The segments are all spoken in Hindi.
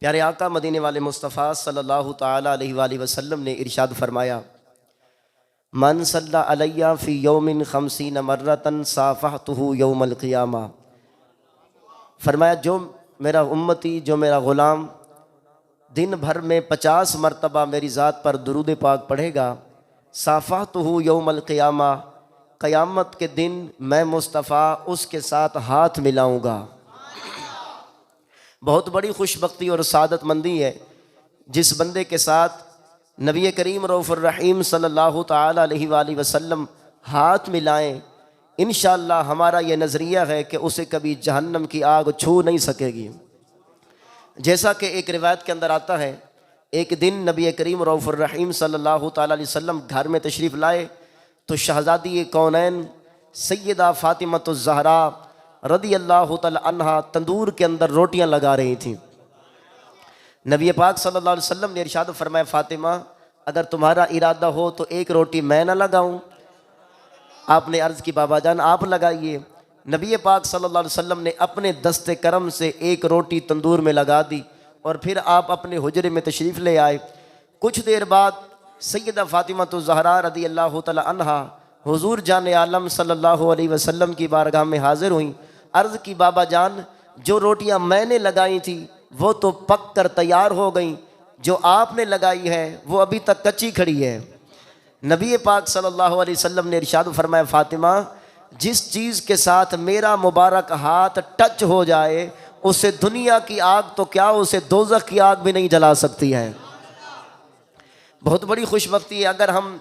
प्यारे आका मदीने वाले मुस्तफ़ा सल्लल्लाहु ताला अलैहि वसल्लम ने इरशाद फरमाया, मन सल्ला अलैया फ़ी यौमिन खमसीन मर्रतन साफ़हतुहु यौमल क़ियामा। फरमाया जो मेरा उम्मती, जो मेरा ग़ुलाम दिन भर में 50 मरतबा मेरी ज़ात पर दुरूद पाक पढ़ेगा, साफ़हतुहु यौमल क़ियामा, क़यामत के दिन मैं मुस्तफ़ा उसके साथ हाथ मिलाऊँगा। बहुत बड़ी खुशबख्ती और सादतमंदी है जिस बंदे के साथ नबी करीम रऊफ़ुर रहीम सल्लल्लाहु ताला अलैहि वसल्लम हाथ मिलाएं। इंशाअल्लाह हमारा ये नज़रिया है कि उसे कभी जहन्नम की आग छू नहीं सकेगी। जैसा कि एक रिवायत के अंदर आता है, एक दिन नबी करीम रऊफ़ुर रहीम सल्लल्लाहु ताला अलैहि वसल्लम घर में तशरीफ़ लाए तो शहज़ादी कौनैन सैयदा फ़ातिमतुज़ ज़हरा रदी अल्लाह तआला अन्हा तंदूर के अंदर रोटियां लगा रही थीं। नबी पाक सल्लल्लाहु अलैहि वसल्लम ने इरशाद फरमाया, फ़ातिमा अगर तुम्हारा इरादा हो तो एक रोटी मैं ना लगाऊं? आपने अर्ज़ की बाबा जान आप लगाइए। नबी पाक सल्लल्लाहु अलैहि वसल्लम ने अपने दस्ते करम से एक रोटी तंदूर में लगा दी और फिर आप अपने हुजरे में तशरीफ़ ले आए। कुछ देर बाद सैयदा फ़ातिमतुज़ ज़हरा रदी अल्लाह तआला अन्हा हुज़ूर जान आलम सल्लल्लाहु अलैहि वसल्लम की बारगाह में हाज़िर हुई। अर्ज़ की बाबा जान जो रोटियां मैंने लगाई थी वो तो पक कर तैयार हो गई, जो आपने लगाई है वो अभी तक कच्ची खड़ी है। नबी पाक सल्लल्लाहु अलैहि वसल्लम ने इरशाद फरमाया, फ़ातिमा जिस चीज़ के साथ मेरा मुबारक हाथ टच हो जाए उसे दुनिया की आग तो क्या, उसे दोज़ख की आग भी नहीं जला सकती है। बहुत बड़ी खुशबख्ती है अगर हम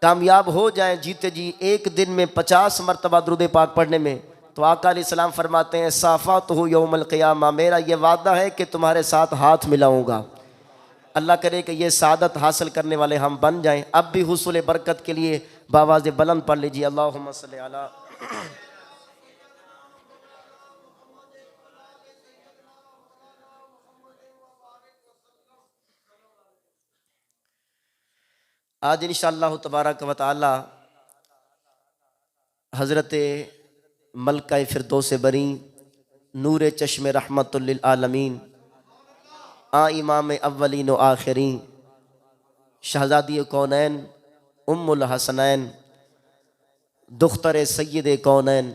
कामयाब हो जाएं जीते जी एक दिन में 50 मरतबा दुरूद पाक पढ़ने में। तो आका अलैहिस्सलाम फरमाते हैं, साफ़ातुहु यौमल क़ियामा, मेरा ये वादा है कि तुम्हारे साथ हाथ मिलाऊंगा। अल्लाह करे कि ये सादत हासिल करने वाले हम बन जाएं। अब भी हुसूल बरकत के लिए बावाज़ बुलंद पढ़ लीजिए, अल्लाहुम्मा सल्ली अला। आज इंशाअल्लाह तबारक व तआला हज़रत मलका फ़िरदौस बरी नूर चश्मे रहमतुल लिल आलमीन आ इमाम अव्वलीन व आखिरीन शहज़ादी कौनैन उम्मुल हसनैन दुख्तर सय्यद कौनैन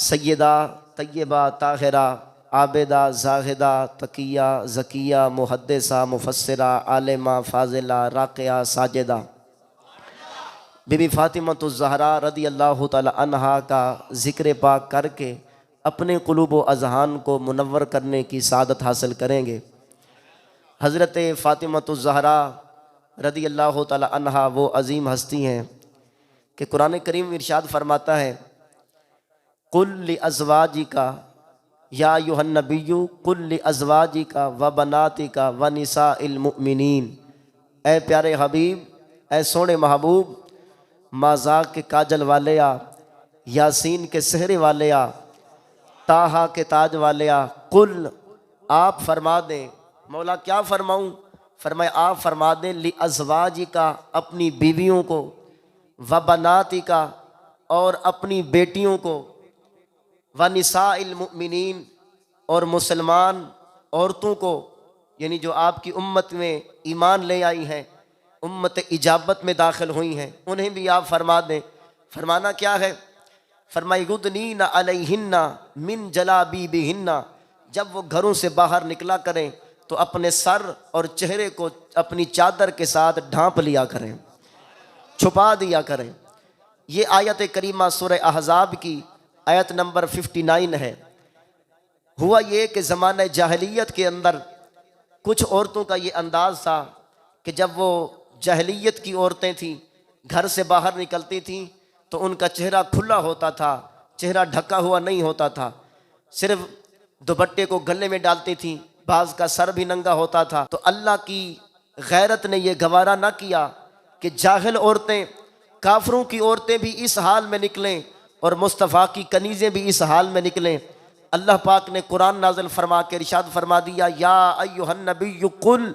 सय्यदा तय्यबा ताहिरा आबिदा ज़ाहिदा तकिया ज़किया मुहद्दिसा मुफस्सिरा आलिमा फ़ाज़िला राक़िया साजिदा बीबी फ़ातिमतुज़ ज़हरा रदी अल्लाह तआला अन्हा का ज़िक्र पाक करके अपने क़ुलूब व अज़हान को मुनव्वर करने की सादत हासिल करेंगे। हज़रत फ़ातिमतुज़ ज़हरा रदी अल्लाह तआला अन्हा वो अज़ीम हस्ती हैं कि कुरान करीम इरशाद फरमाता है, कुल लि अज़वाजिका या अय्युहन नबिय्यु कुल लि अज़वाजिका व बनातिका व निसाइल मुमिनीन। ए प्यारे हबीब, ए सोने महबूब, माज़ाक के काजल वाले आ, यासीन के सहरे वाले आ, ताहा के ताज वाले आ, कुल आप फरमा दें। मौला क्या फरमाऊँ? फरमाए आप फरमा दें लि अज़वाजिका अपनी बीवियों को, व बनातिका और अपनी बेटियों को, व निसाइल मुमिनीन और मुसलमान औरतों को, यानी जो आपकी उम्मत में ईमान ले आई हैं, उम्मत इजाबत में दाखिल हुई हैं, उन्हें भी आप फरमा दें। फरमाना क्या है? फरमाए युदनीना अलैहिन्ना मिन जलाबीबिहिन्ना, जब वो घरों से बाहर निकला करें तो अपने सर और चेहरे को अपनी चादर के साथ ढांप लिया करें, छुपा दिया करें। ये आयत करीमा सूरह अहज़ाब की आयत नंबर 59 है। हुआ ये कि ज़माने जाहिलियत के अंदर कुछ औरतों का ये अंदाज़ था कि जब वो जाहिलियत की औरतें थीं घर से बाहर निकलती थीं तो उनका चेहरा खुला होता था, चेहरा ढका हुआ नहीं होता था, सिर्फ दुपट्टे को गले में डालती थीं, बाज़ का सर भी नंगा होता था। तो अल्लाह की गैरत ने यह गवारा ना किया कि जाहिल औरतें, काफरों की औरतें भी इस हाल में निकलें और मुस्तफ़ा की कनीज़ें भी इस हाल में निकलें। अल्लाह पाक ने कुरान नाज़िल फरमा के इरशाद फरमा दिया, या अय्युहन नबिय्यु कुल,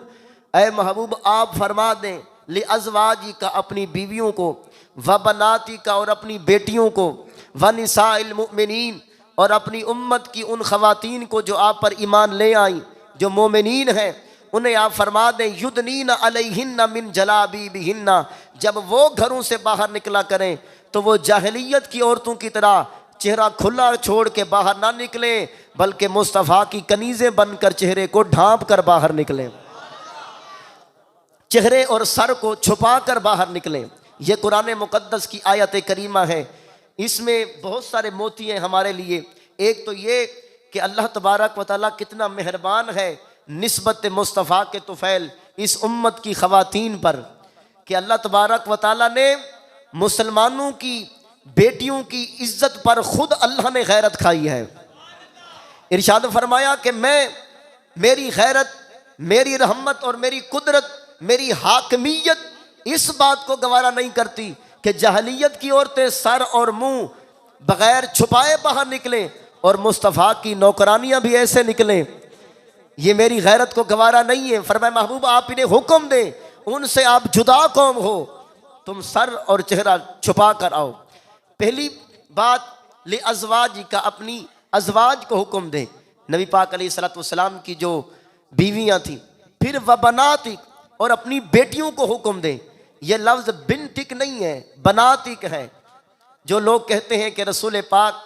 ऐ महबूब आप फरमा दें, लि अज़वाजी का अपनी बीवियों को, व बनाती का और अपनी बेटियों को, व निसाइल मुमिनीन और अपनी उम्मत की उन ख़वातीन को जो आप पर ईमान ले आई, जो मोमिनीन हैं उन्हें आप फरमा दें युदनीन अलैहिन्ना मिन जलाबीबिहिन्ना, जब वो घरों से बाहर निकला करें तो वो जाहिलियत की औरतों की तरह चेहरा खुला छोड़ के बाहर ना निकले, बल्कि मुस्तफ़ा की कनीज़ें बनकर चेहरे को ढांप कर बाहर निकलें, चेहरे और सर को छुपा कर बाहर निकलें। ये कुरान मुक़द्दस की आयत करीमा है। इसमें बहुत सारे मोती हैं हमारे लिए। एक तो ये कि अल्लाह तबारक व तआला कितना मेहरबान है निस्बत मुस्तफ़ा के तुफ़ैल इस उम्मत की ख़वातीन पर, कि अल्लाह तबारक व तआला ने मुसलमानों की बेटियों की इज्जत पर खुद अल्लाह ने गैरत खाई है। इरशाद फरमाया कि मेरी गैरत, मेरी रहमत और मेरी कुदरत, मेरी हाकमियत इस बात को गवारा नहीं करती कि जहलियत की औरतें सर और मुंह बगैर छुपाए बाहर निकलें और मुस्तफ़ा की नौकरानियां भी ऐसे निकलें। ये मेरी गैरत को गवारा नहीं है। फरमाया महबूब आप इन्हें हुक्म दें, उनसे आप जुदा कौम हो, तुम सर और चेहरा छुपा कर आओ। पहली बात ले अज़वाज का, अपनी अज़वाज को हुक्म दें। नबी पाक अलैहिस्सलातु वस्सलाम की जो बीवियाँ थीं, फिर व बनातिक, और अपनी बेटियों को हुक्म दें। यह लफ्ज़ बिन्तिक नहीं है, बनातिक है। जो लोग कहते हैं कि रसूल पाक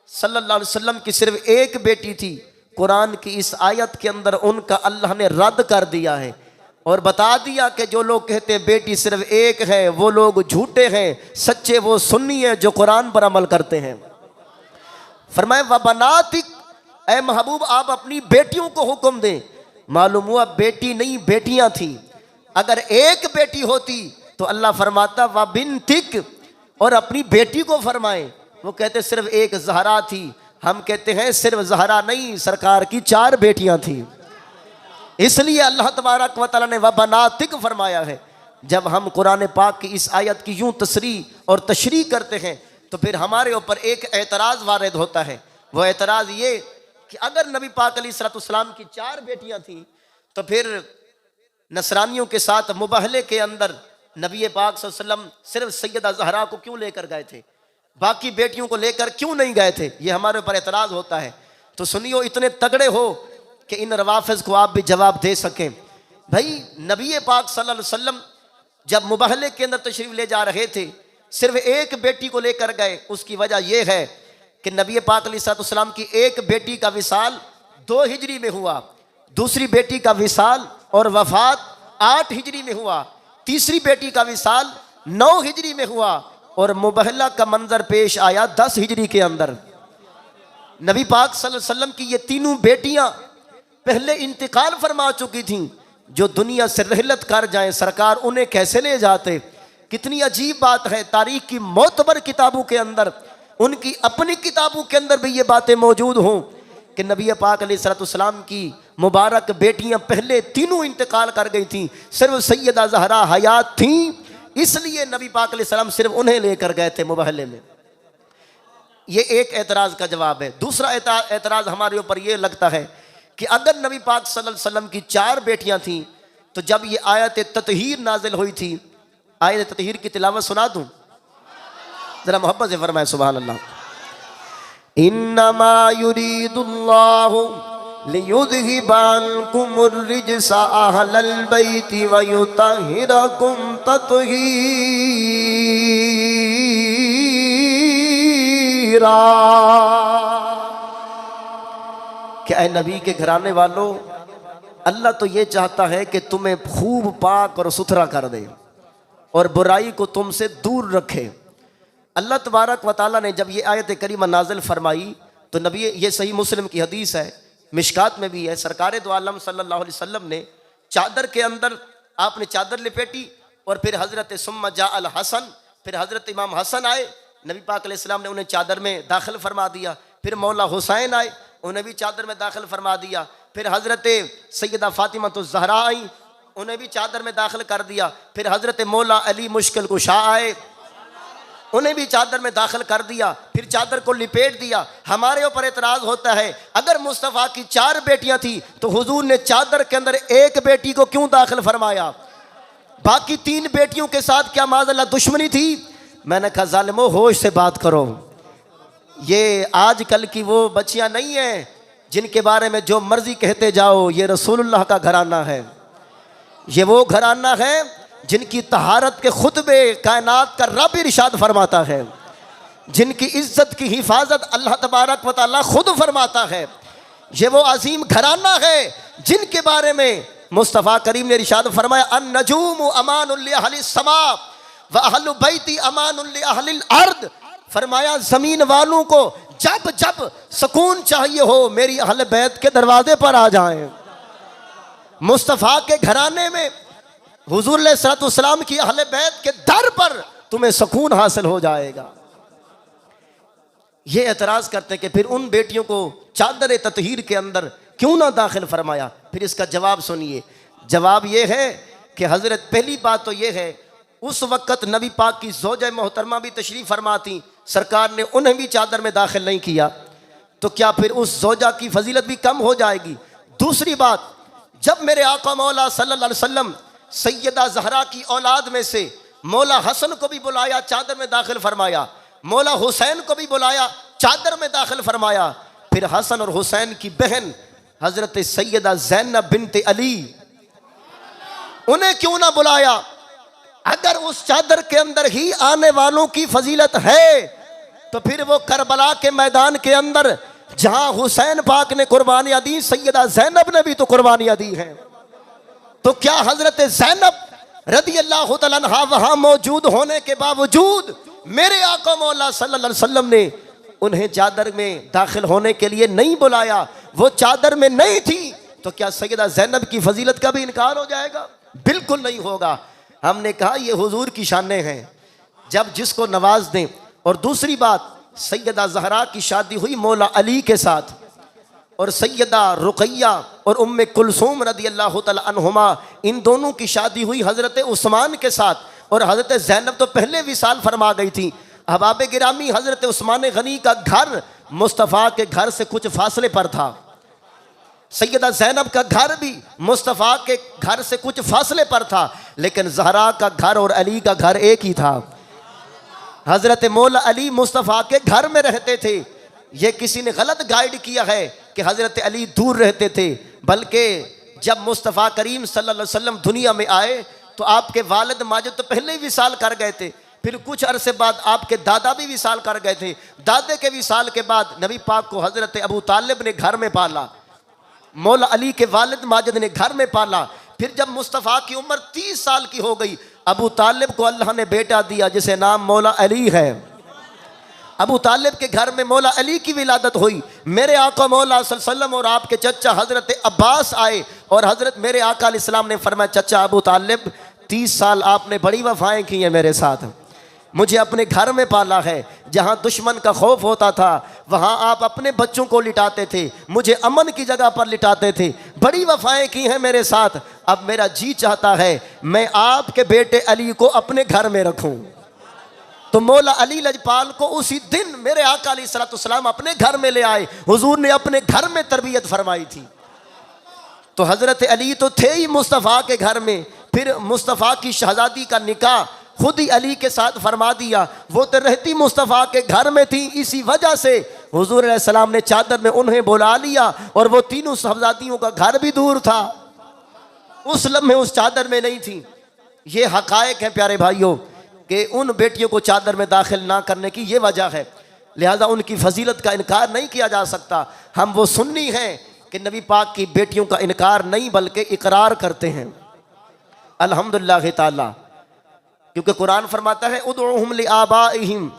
सल्लल्लाहु अलैहि वसल्लम की सिर्फ एक बेटी थी, कुरान की इस आयत के अंदर उनका अल्लाह ने रद्द कर दिया है और बता दिया कि जो लोग कहते हैं बेटी सिर्फ एक है वो लोग झूठे हैं, सच्चे वो सुन्नी है जो कुरान पर अमल करते हैं। फरमाए व बनातिक, ए महबूब आप अपनी बेटियों को हुक्म दें। मालूम हुआ बेटी नहीं बेटियां थी। अगर एक बेटी होती तो अल्लाह फरमाता व बिन्तिक, और अपनी बेटी को फरमाए। वो कहते सिर्फ एक ज़हरा थी, हम कहते हैं सिर्फ ज़हरा नहीं, सरकार की 4 बेटियां थी। इसलिए अल्लाह तबारक व तआला ने व बनातिक फरमाया है। जब हम कुरान पाक की इस आयत की यूं तसरी और तशरीह करते हैं तो फिर हमारे ऊपर एक एतराज़ वारिद होता है। वह एतराज़ ये कि अगर नबी पाक अलैहिस्सलाम की 4 बेटियां थीं तो फिर नसरानियों के साथ मुबाहले के अंदर नबी पाक सल्लल्लाहु अलैहि वसल्लम सिर्फ सैयदा ज़हरा को क्यों लेकर गए थे, बाकी बेटियों को लेकर क्यों नहीं गए थे? ये हमारे ऊपर एतराज़ होता है। तो सुनियो, इतने तगड़े हो कि इन रवाफ़िज़ को आप भी जवाब दे सकें। भाई नबी पाक सल्लल्लाहु अलैहि वसल्लम जब मुबाहले के अंदर तशरीफ़ ले जा रहे थे, सिर्फ एक बेटी को लेकर गए। उसकी वजह यह है कि नबी पाक अलैहिस्सलाम की एक बेटी का विसाल 2 हिजरी में हुआ, दूसरी बेटी का विसाल और वफ़ात 8 हिजरी में हुआ, तीसरी बेटी का विसाल 9 हिजरी में हुआ और मुबहला का मंजर पेश आया 10 हिजरी के अंदर। नबी पाक सल्लल्लाहु अलैहि वसल्लम की ये तीनों बेटियां पहले इंतकाल फरमा चुकी थीं। जो दुनिया से रहलत कर जाएं, सरकार उन्हें कैसे ले जाते? कितनी अजीब बात है। तारीख की मोतबर किताबों के अंदर, उनकी अपनी किताबों के अंदर भी ये बातें मौजूद हों कि नबी पाक अलैहिस्सलाम की मुबारक बेटियां पहले तीनों इंतकाल कर गई थीं, सिर्फ सैयदा ज़हरा हयात थीं, इसलिए नबी पाक अलैहिस्सलाम सिर्फ उन्हें लेकर गए थे मुबाहले में। ये एक एतराज़ का जवाब है। दूसरा एतराज़ हमारे ऊपर ये लगता है कि अगर नबी पाक सल्लल्लाहु अलैहि वसल्लम की 4 बेटियां थीं तो जब ये आयत ततहीर नाजिल हुई थी, आयत ततहीर की तिलावत सुना दूं जरा, मोहब्बत से फरमाए सुभान अल्लाह। इन्नमा युरीदुल्लाहु लियुज़हिबा अन्कुमुर रिज्सा अहलल बैति व युतहिरकुम तत्हीरा। क्या ऐ नबी के घराने वालों, अल्लाह तो ये चाहता है कि तुम्हें खूब पाक और सुथरा कर दे और बुराई को तुमसे दूर रखे। अल्लाह तबारक व तआला ने जब ये आयत करीमा नाजिल फरमाई तो नबी, ये सही मुस्लिम की हदीस है, मिशकात में भी है, सरकार दो आलम सल्लल्लाहु अलैहि वसल्लम ने चादर के अंदर आपने चादर लिपेटी और फिर हज़रत सुम्मा जा अल हसन, फिर हज़रत इमाम हसन आए, नबी पाक अलैहिस्सलाम ने उन्हें चादर में दाखिल फरमा दिया। फिर मौला हुसैन आए, उन्हें भी चादर में दाखिल फरमा दिया। फिर हज़रत सैयदा फ़ातिमा तो ज़हरा आई, उन्हें भी चादर में दाखिल कर दिया। फिर हज़रत मौला अली मुश्किल कुशा आए, उन्हें भी चादर में दाखिल कर दिया, फिर चादर को लिपेट दिया। हमारे ऊपर एतराज़ होता है, अगर मुस्तफ़ा की 4 बेटियां थी तो हुजूर ने चादर के अंदर एक बेटी को क्यों दाखिल फरमाया? बाकी 3 बेटियों के साथ क्या माज़अल्लाह दुश्मनी थी? मैंने कहा ज़ालिमो, होश से बात करो। ये आजकल की वो बच्चियां नहीं हैं जिनके बारे में जो मर्जी कहते जाओ ये रसूलुल्लाह का घराना है। ये वो घराना है जिनकी तहारत के खुतबे कायनात का रब इरशाद फरमाता है, जिनकी इज्जत की हिफाजत अल्लाह तबारक व तआला खुद फरमाता है। ये वो अजीम घराना है जिनके बारे में मुस्तफ़ा करीम ने इरशाद फरमाया, अन नजूम अमानुल li अहलिस समा व अहलु बैती अमानुल li अहलिल अर्द। फरमाया ज़मीन वालों को जब जब सुकून चाहिए हो मेरी अहल बैत के दरवाजे पर आ जाएं। मुस्तफ़ा के घराने में हुजूर अलैहिस्सलातु वस्सलाम की अहल बैत के दर पर तुम्हें सुकून हासिल हो जाएगा। ये एतराज़ करते कि फिर उन बेटियों को चादर ततहीर के अंदर क्यों ना दाखिल फरमाया। फिर इसका जवाब सुनिए। जवाब ये है कि हज़रत पहली बात तो ये है, उस वक़्त नबी पाक की ज़ौजा मोहतरमा भी तशरीफ़ फरमा थी, सरकार ने उन्हें भी चादर में दाखिल नहीं किया, तो क्या फिर उस ज़ौजा की फजीलत भी कम हो जाएगी। दूसरी बात, जब मेरे आका मौला सल्लल्लाहु अलैहि वसल्लम सैयदा ज़हरा की औलाद में से मौला हसन को भी बुलाया, चादर में दाखिल फरमाया, मौला हुसैन को भी बुलाया, चादर में दाखिल फरमाया, फिर हसन और हुसैन की बहन हजरत सैयदा ज़ैनब बिनत अली, उन्हें क्यों ना बुलाया। अगर उस चादर के अंदर ही आने वालों की फजीलत है तो फिर वो करबला के मैदान के अंदर जहां हुसैन पाक ने कुर्बानियां दी, सैयदा ज़ैनब ने भी तो कुर्बानियां दी हैं। तो क्या हजरत ज़ैनब रदी अल्लाह तआला अन्हा वहां मौजूद होने के बावजूद मेरे आका मौला सल्लल्लाहु अलैहि वसल्लम ने उन्हें चादर में दाखिल होने के लिए नहीं बुलाया, वो चादर में नहीं थी, तो क्या सैयदा ज़ैनब की फजीलत का भी इनकार हो जाएगा? बिल्कुल नहीं होगा। हमने कहा ये हुजूर की शाने हैं, जब जिसको नवाज दें। और दूसरी बात, सैयदा ज़हरा की शादी हुई मौला अली के साथ, और सैयदा रुक़ैया और उम्मे कुलसूम रदी अल्लाह तआला अन्हुमा, इन दोनों की शादी हुई हज़रत उस्मान के साथ। और हज़रत ज़ैनब तो पहले विसाल फरमा गई थी। अहबाब गिरामी, हज़रत उस्मान गनी का घर मुस्तफ़ा के घर से कुछ फासले पर था, सैयदा ज़ैनब का घर भी मुस्तफ़ा के घर से कुछ फासले पर था, लेकिन ज़हरा का घर और अली का घर एक ही था। हज़रत मौला अली मुस्तफ़ा के घर में रहते थे। ये किसी ने गलत गाइड किया है कि हज़रत अली दूर रहते थे, बल्कि जब मुस्तफ़ा करीम सल्लल्लाहु अलैहि वसल्लम दुनिया में आए तो आपके वालिद माजिद तो पहले ही विसाल कर गए थे, फिर कुछ अरसे बाद आपके दादा भी विसाल कर गए थे। दादे के विसाल के बाद नबी पाक को हज़रत अबू तालिब ने घर में पाला, मौला अली के वालिद माजिद ने घर में पाला। फिर जब मुस्तफ़ा की उम्र 30 साल की हो गई, अबू तालिब को अल्लाह ने बेटा दिया जिसे नाम मौला अली है। अबू तालिब के घर में मौला अली की विलादत हुई। मेरे आका मौला सल्लल्लाहु अलैहि वसल्लम और आपके चचा हज़रत अब्बास आए और हज़रत मेरे आका अलैहिस्सलाम ने फरमाया, चचा अबू तालिब 30 साल आपने बड़ी वफ़ाएँ की हैं मेरे साथ, मुझे अपने घर में पाला है, जहाँ दुश्मन का खौफ होता था वहाँ आप अपने बच्चों को लिटाते थे, मुझे अमन की जगह पर लिटाते थे, बड़ी वफ़ाएँ की हैं मेरे साथ। अब मेरा जी चाहता है मैं आपके बेटे अली को अपने घर में रखूँ। तो मौला अली लजपाल को उसी दिन मेरे आका अलैहिस्सलातु वस्सलाम अपने घर में ले आए। हुजूर ने अपने घर में तरबियत फरमाई थी। तो हज़रत अली तो थे ही मुस्तफ़ा के घर में, फिर मुस्तफ़ा की शहज़ादी का निकाह खुद ही अली के साथ फरमा दिया। वो तो रहती मुस्तफ़ा के घर में थी, इसी वजह से हुजूर अलैहिस्सलाम ने चादर में उन्हें बुला लिया, और वो तीनों शहज़ादियों का घर भी दूर था, उस लम्हे उस चादर में नहीं थी। ये हक़ाइक़ है प्यारे भाइयों कि उन बेटियों को चादर में दाखिल ना करने की ये वजह है, लिहाजा उनकी फजीलत का इनकार नहीं किया जा सकता। हम वो सुन्नी हैं कि नबी पाक की बेटियों का इनकार नहीं बल्कि इकरार करते हैं, अल्हम्दुलिल्लाह ताला। क्योंकि कुरान फरमाता है उदउहुम लिआबाइहिम,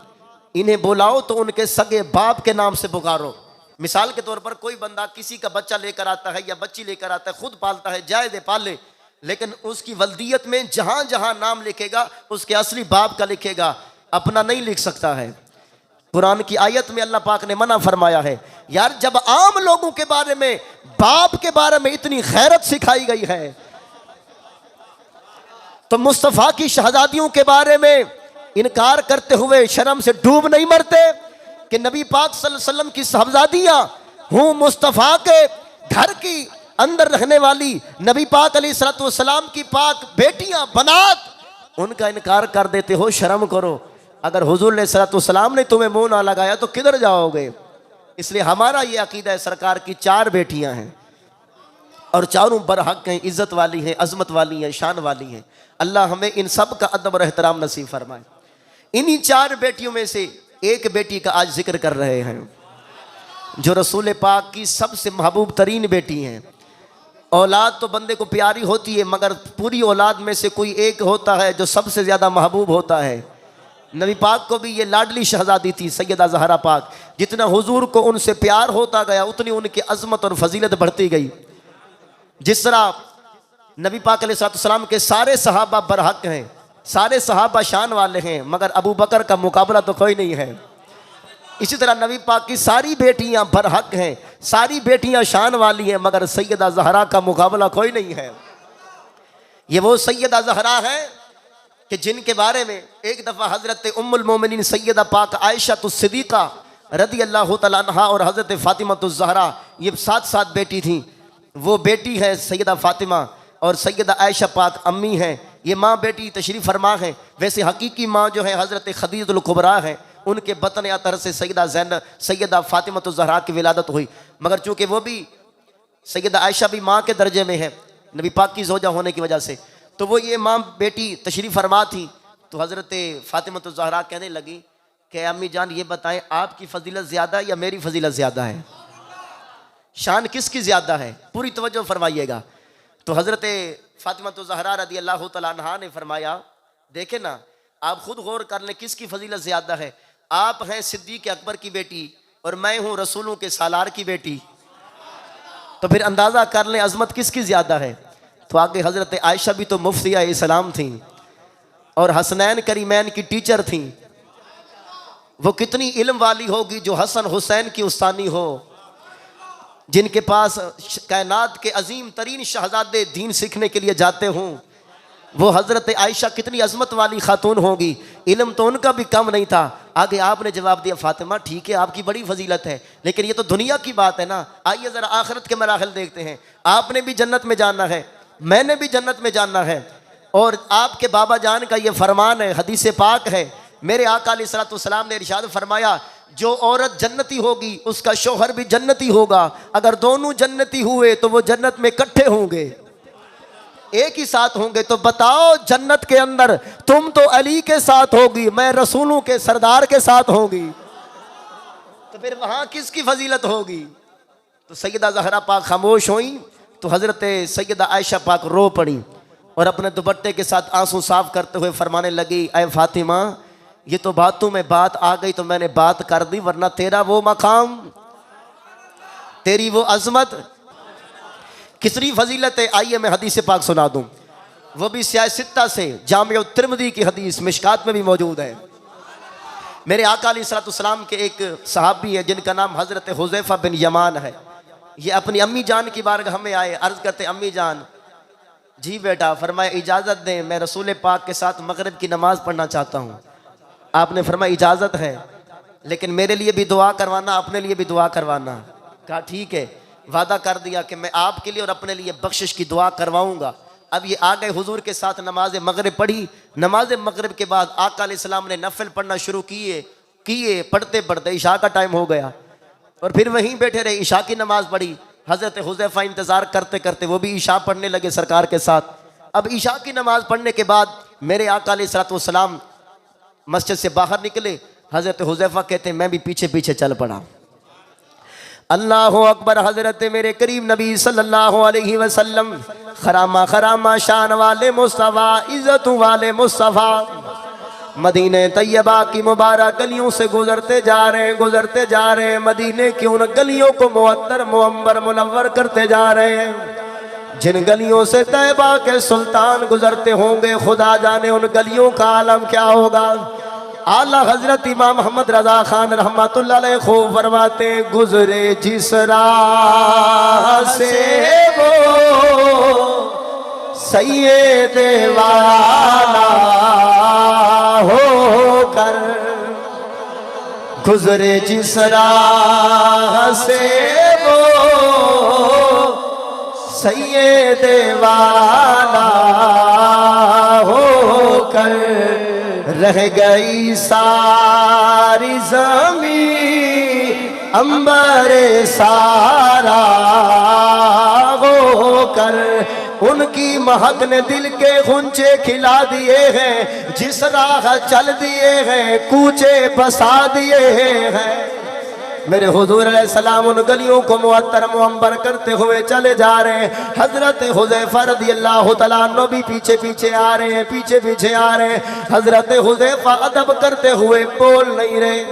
इन्हें बुलाओ तो उनके सगे बाप के नाम से पुकारो। मिसाल के तौर पर कोई बंदा किसी का बच्चा लेकर आता है या बच्ची लेकर आता है, खुद पालता है, जायज़ पाले, लेकिन उसकी वल्दियत में जहाँ जहाँ नाम लिखेगा उसके असली बाप का लिखेगा, अपना नहीं लिख सकता है। कुरान की आयत में अल्लाह पाक ने मना फरमाया है। यार जब आम लोगों के बारे में, बाप के बारे में इतनी खैरत सिखाई गई है, तो मुस्तफ़ा की शहज़ादियों के बारे में इनकार करते हुए शर्म से डूब नहीं मरते कि नबी पाक सल्लल्लाहु अलैहि वसल्लम की शहज़ादियाँ हूँ, मुस्तफ़ा के घर की अंदर रहने वाली नबी पाक अलैहिस्सलातु वस्सलाम की पाक बेटियाँ बनात, उनका इनकार कर देते हो। शर्म करो। अगर हुजूर अलैहिस्सलातु वस्सलाम ने तुम्हें मुँह ना लगाया तो किधर जाओगे? इसलिए हमारा ये अकीदा है, सरकार की 4 बेटियां हैं और चारों बरहक हैं, इज्जत वाली हैं, अजमत वाली हैं, शान वाली हैं। अल्लाह हमें इन सब का अदब और एहतराम नसीब फरमाए। इन्हीं 4 बेटियों में से एक बेटी का आज जिक्र कर रहे हैं जो रसूल पाक की सबसे महबूब तरीन बेटी हैं। औलाद तो बंदे को प्यारी होती है, मगर पूरी औलाद में से कोई एक होता है जो सबसे ज़्यादा महबूब होता है। नबी पाक को भी ये लाडली शहजादी थी सैयदा ज़हरा पाक। जितना हुजूर को उनसे प्यार होता गया उतनी उनकी अजमत और फजीलत बढ़ती गई। जिस तरह नबी पाक अलैहिस्सलाम के सारे सहाबा बरहक हैं, सारे सहाबा शान वाले हैं, मगर अबू बकर का मुकाबला तो कोई नहीं है। इसी तरह नबी पाक की सारी बेटियां बरहक हैं, सारी बेटियां शान वाली हैं, मगर सैयदा ज़हरा का मुकाबला कोई नहीं है। ये वो सैयदा ज़हरा है कि जिनके बारे में एक दफ़ा हज़रत उम्मुल मोमिनीन सैयदा पाक आयशा सिद्दीक़ा रदी अल्लाह तआला अन्हा और हज़रत फ़ातिमा ज़हरा, ये 7 बेटी थी। वो बेटी है सैयदा फ़ातिमा और सैयदा आयशा पाक अम्मी हैं। ये माँ बेटी तशरीफ़ फरमा है। वैसे हकीकी माँ जो है हज़रत खदीजतुल कुबरा है, उनके बतन अतर से सैयदा फ़ातिमा ज़हरा की विलादत हुई, मगर चूँकि वो भी सैयदा आयशा भी माँ के दर्जे में है नबी पाक की ज़ौजा होने की वजह से, तो वो ये माँ बेटी तशरीफ़ फरमा थी। तो हज़रत फ़ातिमा ज़हरा कहने लगी कि अम्मी जान ये बताएं आपकी फ़जीलत ज़्यादा है या मेरी फ़जीलत ज़्यादा है, शान किसकी ज़्यादा है? पूरी तवज्जो फरमाइएगा। तो हज़रत फ़ातिमा ज़हरा रदी अल्लाह तआला अन्हा ने फरमाया, देखे ना आप खुद गौर कर लें किसकी फ़जीलत ज़्यादा है। आप हैं सिद्दीक़ अकबर की बेटी और मैं हूँ रसूलों के सालार की बेटी, तो फिर अंदाज़ा कर लें अज़मत किसकी ज़्यादा है। तो आगे हज़रत आयशा भी तो मुफ्तिया इस्लाम थी और हसनैन करीमैन की टीचर थी। वो कितनी इल्म वाली होगी जो हसन हुसैन की उस्तानी हो, जिनके पास कायनात के अजीम तरीन शहजादे दीन सीखने के लिए जाते हों। वो हज़रत आयशा कितनी अजमत वाली खातून होगी, इल्म तो उनका भी कम नहीं था। आगे आपने जवाब दिया, फ़ातिमा ठीक है आपकी बड़ी फजीलत है, लेकिन ये तो दुनिया की बात है ना, आइए ज़रा आखिरत के मराहिल देखते हैं। आपने भी जन्नत में जाना है, मैंने भी जन्नत में जाना है, और आपके बाबा जान का ये फरमान है, हदीस पाक है, मेरे आका अलैहिस्सलाम ने इरशाद फरमाया जो औरत जन्नती होगी उसका शौहर भी जन्नती होगा। अगर दोनों जन्नती हुए तो वो जन्नत में इकट्ठे होंगे, एक ही साथ होंगे। तो बताओ जन्नत के अंदर तुम तो अली के साथ होगी, मैं रसूलों के सरदार के साथ होगी, तो फिर वहां किसकी फजीलत होगी? तो सैयदा ज़हरा पाक खामोश हुई तो हज़रत सैयदा आयशा पाक रो पड़ी और अपने दुपट्टे के साथ आंसू साफ करते हुए फरमाने लगी, ऐ फातिमा ये तो बातों में बात आ गई तो मैंने बात कर दी, वरना तेरा वो मकाम, तेरी वो अजमत कितनी फजीलत है। आइए मैं हदीस पाक सुना दूं, वो भी सियासित्ता से, जामिया तिर्मिज़ी की हदीस मिशकात में भी मौजूद है। मेरे आका अलैहिस्सलाम के एक सहाबी है जिनका नाम हज़रत हुज़ैफ़ा बिन यमान है। ये अपनी अम्मी जान की बारगाह में आए, अर्ज़ करते अम्मी जान जी बेटा, फरमाया इजाज़त दें मैं रसूल पाक के साथ मगरिब की नमाज़ पढ़ना चाहता हूँ। आपने फरमाया इजाज़त है, लेकिन मेरे लिए भी दुआ करवाना, अपने लिए भी दुआ करवाना। कहा ठीक है, वादा कर दिया कि मैं आपके लिए और अपने लिए बख्शिश की दुआ करवाऊंगा। अब ये आ गए हुजूर के साथ नमाज मगरिब पढ़ी। नमाज मगरिब के बाद आका अलैहिस्सलाम ने नफल पढ़ना शुरू किए पढ़ते पढ़ते इशा का टाइम हो गया और फिर वहीं बैठे रहे, इशा की नमाज पढ़ी। हज़रत हुज़ैफ़ा इंतज़ार करते करते वो भी इशा पढ़ने लगे सरकार के साथ। अब इशा की नमाज पढ़ने के बाद मेरे आका अलैहिस्सलाम मस्जिद से बाहर निकले। हज़रत हुज़ैफ़ा कहते मैं भी पीछे पीछे चल पड़ा। अल्लाह अकबर। हज़रत मेरे करीम नबी सल्लल्लाहु अलैहि वसल्लम खरामा खरामा शान वाले मुस्तफ़ा, इज़्ज़त वाले मुस्तफ़ा मदीने तैयबा की मुबारक गलियों से गुजरते जा रहे हैं। मदीने की उन गलियों को मुअत्तर मुअम्बर मुनव्वर करते जा रहे हैं जिन गलियों से तैयबा के सुल्तान गुजरते होंगे। खुदा जाने उन गलियों का आलम क्या होगा। आला हजरत इमाम मोहम्मद रजा खान रहमतुल्लाह अलैह खूब फरमाते, गुजरे जिस राह से वो सैयदे वाला होकर, गुजरे जिस राह से वो सैयदे वाला होकर, रह गई सारी ज़मीं अंबरे सारा हो कर, उनकी महक ने दिल के गुंचे खिला दिए हैं, जिस राह चल दिए हैं कूचे बसा दिए हैं। मेरे हुजूर अलैहिस्सलाम उन गलियों को मुअत्तर मुअम्बर करते हुए चले जा रहे हैं। हजरत हुज़ैफा रज़ियल्लाहु तआला अन्हु भी पीछे पीछे आ रहे हैं, पीछे पीछे आ रहे हैं। हजरत हुज़ैफा अदब करते हुए बोल नहीं रहे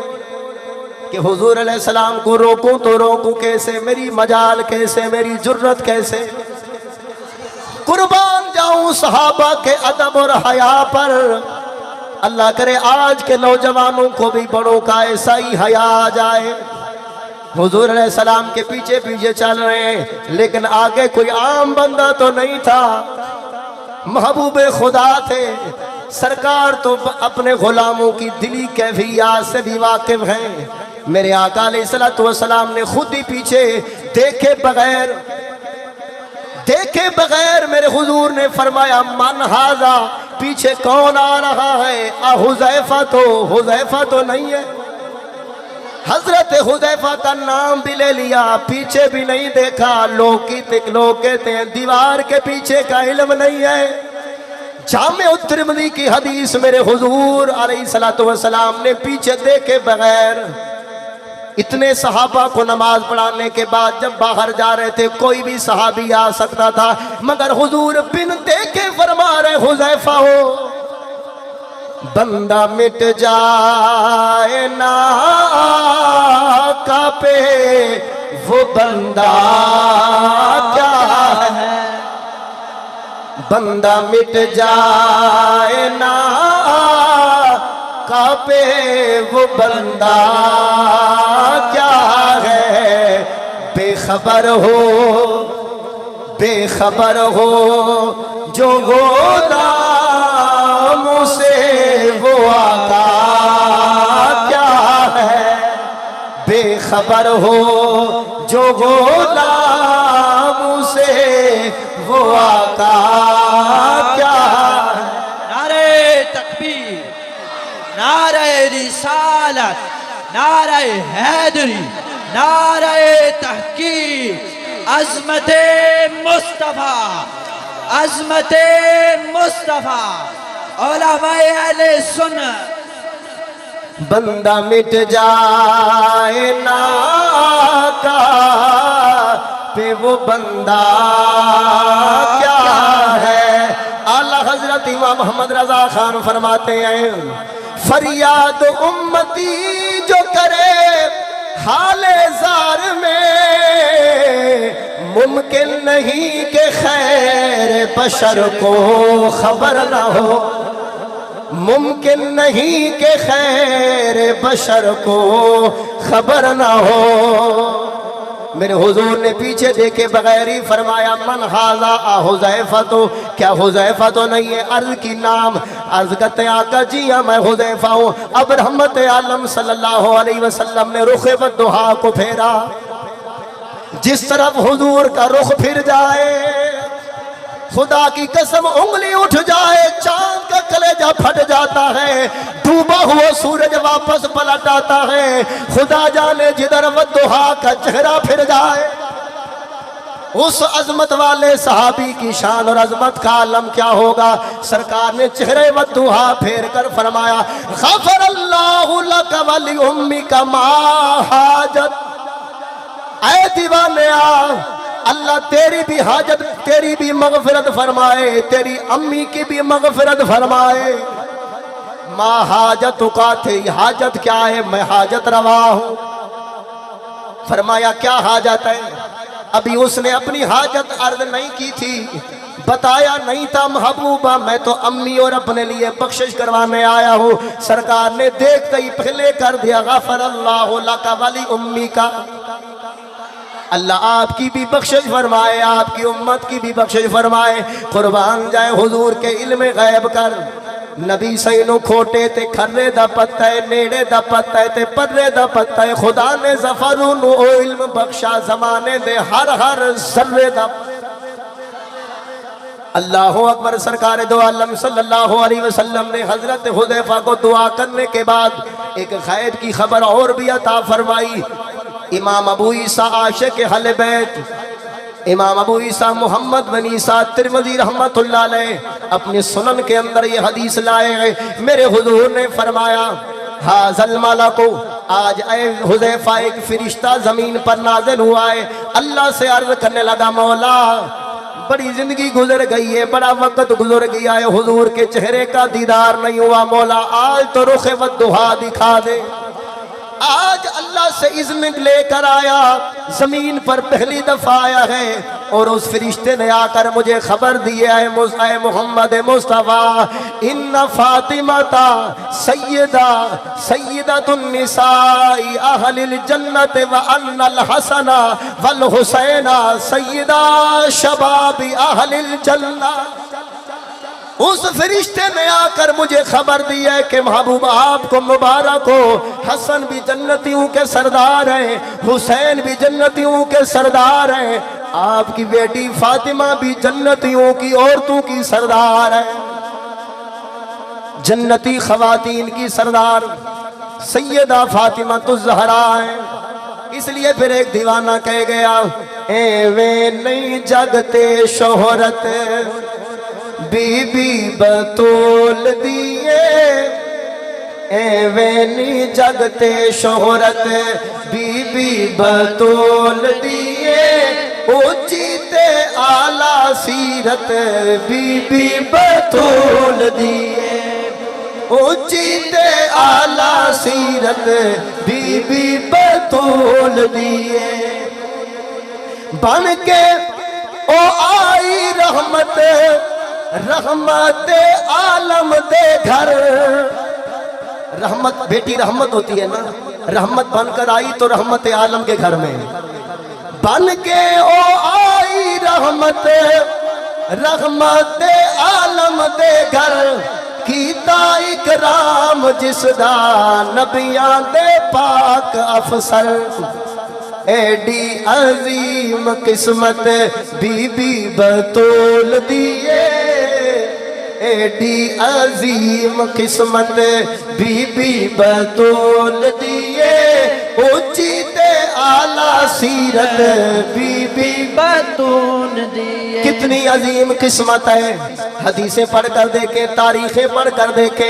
कि हुजूर अलैहिस्सलाम को रोकूं तो रोकूं कैसे, मेरी मजाल कैसे, मेरी जुर्रत कैसे। कुर्बान जाऊं सहाबा के अदब और हया पर। अल्लाह करे आज के नौजवानों को भी बड़ों का ऐसा ही हया आ जाए। हुजूर अलैहिस्सलाम के पीछे पीछे चल रहे हैं, लेकिन आगे कोई आम बंदा तो नहीं था, महबूबे खुदा थे। सरकार तो अपने गुलामों की दिली कैफियत से भी वाकिफ हैं। मेरे आका अलैहिस्सलातु वस्सलाम ने खुद ही पीछे देखे बगैर मेरे हुजूर ने फरमाया मन हाजा, पीछे कौन आ रहा है? हुज़ैफा तो नहीं है। हजरत हुज़ैफा का नाम भी ले लिया, पीछे भी नहीं देखा। लोग कहते हैं दीवार के पीछे का इल्म नहीं है। जामे तिरमिज़ी की हदीस मेरे हुजूर अलैहिस्सलातु वस्सलाम ने पीछे देखे बगैर इतने सहाबा को नमाज पढ़ाने के बाद जब बाहर जा रहे थे, कोई भी सहाबी आ सकता था, मगर हुजूर बिन देखे फरमा रहे हुज़ैफा हो, बंदा मिट जाए ना कापे वो बंदा क्या है, बंदा मिट जाए ना कापे वो बंदा क्या है। बेखबर हो जो गोदामों से वो आका क्या है। बेखबर हो जो गोदामों से वो आका क्या है। नारे तकबीर, नारे रिसालत, नारे हैदरी, नारे तहकीक, अज़मते मुस्तफ़ा, अज़मते मुस्तफ़ा, उलमाए अहले सुन्नत। बंदा मिट जाए ना का पे वो बंदा क्या है। आला हजरत इमाम मोहम्मद रजा खान फरमाते हैं, फरियाद उम्मती जो करे हाले ज़ार में, मुमकिन नहीं कि खैर बशर को खबर ना हो, मुमकिन नहीं कि खैर बशर को खबर ना हो। मेरे हुजूर ने पीछे देखे बगैर ही फरमाया मन हाजा हुज़ैफा, तो क्या हुज़ैफा तो नहीं है? अर्ज की नाम, अर्ज करते आका जी हाँ मैं हुज़ैफा हूँ। अब रहमत आलम सल्लल्लाहु अलैहि वसल्लम ने रुख बद्दुहा को फेरा, जिस तरफ हुजूर का रुख फिर जाए खुदा की कसम उंगली उठ जाए चांद का कलेजा फट जाता है, डूबा हुआ सूरज वापस पलट आता है। खुदा जाने जिधर वद्दुहा का चेहरा फिर जाए, उस अजमत वाले सहाबी की शान और अजमत का आलम क्या होगा। सरकार ने चेहरे वद्दुहा फेर कर फरमाया, गफर अल्लाहु लक वली उम्मिका मा हाजत। ऐ दीवाने अल्लाह तेरी भी हाजत, तेरी भी मगफिरत फरमाए, तेरी अम्मी की भी मगफिरत फरमाए। माँ हाजत का थे, हाजत क्या है? मैं हाजत रवा हूँ। फरमाया क्या हाजत है? अभी उसने अपनी हाजत अर्ज नहीं की थी, बताया नहीं था महबूबा मैं तो अम्मी और अपने लिए बख्शिश करवाने आया हूँ। सरकार ने देखते ही पहले कर दिया, गफर अल्लाहु लका वली उम्मी का। अल्लाह आपकी भी बख्शिश फरमाए, आपकी उम्मत की भी बख्शिश फरमाए। कुर्बान जाए हुजूर के इल्म गैब कर। नबी सैनू खोटे ते खर्रे दा पत्ता है, नेड़े दा पत्ता है ते पर्रे दा पत्ता है। खुदा ने ज़फरू नु ओ इल्म बख्शा, जमाने दे हर हर ज़र्रे दा। अल्लाहु अकबर। सरकार दो आलम सल्लल्लाहु अलैहि वसल्लम ने हजरत हुज़ैफा को दुआ करने के बाद एक खैर की खबर और भी अता फरमाई। इमाम अबू ईसा आशिक अहले बैत, इमाम अबू ईसा मोहम्मद बिन ईसा तिरमिज़ी रहमतुल्लाह अलैह अपने सुनन के अंदर ये हदीस लाए हैं। मेरे हुजूर ने फरमाया हाज़ल मलकु, आज ए हुज़ैफा एक फरिश्ता जमीन पर नाज़िल हुआ है। अल्लाह से अर्ज करने लगा मौला बड़ी जिंदगी गुजर गई है, बड़ा वक्त गुजर गया है, हुजूर के चेहरे का दीदार नहीं हुआ, मौला आज तो रुखे वद्दुहा दिखा दे। आज अल्लाह से इज़्न लेकर आया, जमीन पर पहली दफा आया है और उस फरिश्ते ने आकर मुझे खबर दी है मोहम्मद मुस्तफ़ा इन्ना फातिमाता सय्यदतुन निसाई अहलिल जन्नत व अन्नल हसना वल हुसैना सय्यदा शबाबी अहलिल जन्नत। उस फरिश्ते ने आकर मुझे खबर दी है कि महबूब आपको मुबारक हो, हसन भी जन्नतियों के सरदार हैं, हुसैन भी जन्नतियों के सरदार हैं, आपकी बेटी फातिमा भी जन्नतियों की औरतों की सरदार है, जन्नती खवातीन की सरदार सैयदा फातिमा तो ज़हरा है। इसलिए फिर एक दीवाना कह गया ए वे नहीं जगते शोहरत बीबी बतूल दिए, एवेनी जगते शोहरत बीबी बतूल दिए, उचिते आला सीरत बीबी बतूल दिए, उचिते आला सीरत बीबी बतूल दिए। बन के ओ आई रहमत रहमत आलम दे घर, रहमत बेटी रहमत होती है ना, रहमत बनकर आई तो रहमत आलम के घर में, बन के ओ आई रहमत रहमत आलम दे घर, कीता इकराम जिसदा नबियां दे पाक अफसर, एडी अजीम किस्मत बीबी बतूल दिए, एडी अजीम किस्मत बीबी बतूल दिए, उचिते आला सीरत बीबी बतूल दिए। कितनी अजीम किस्मत है, हदीसें पढ़ कर देखे, तारीखें पढ़ कर देखे।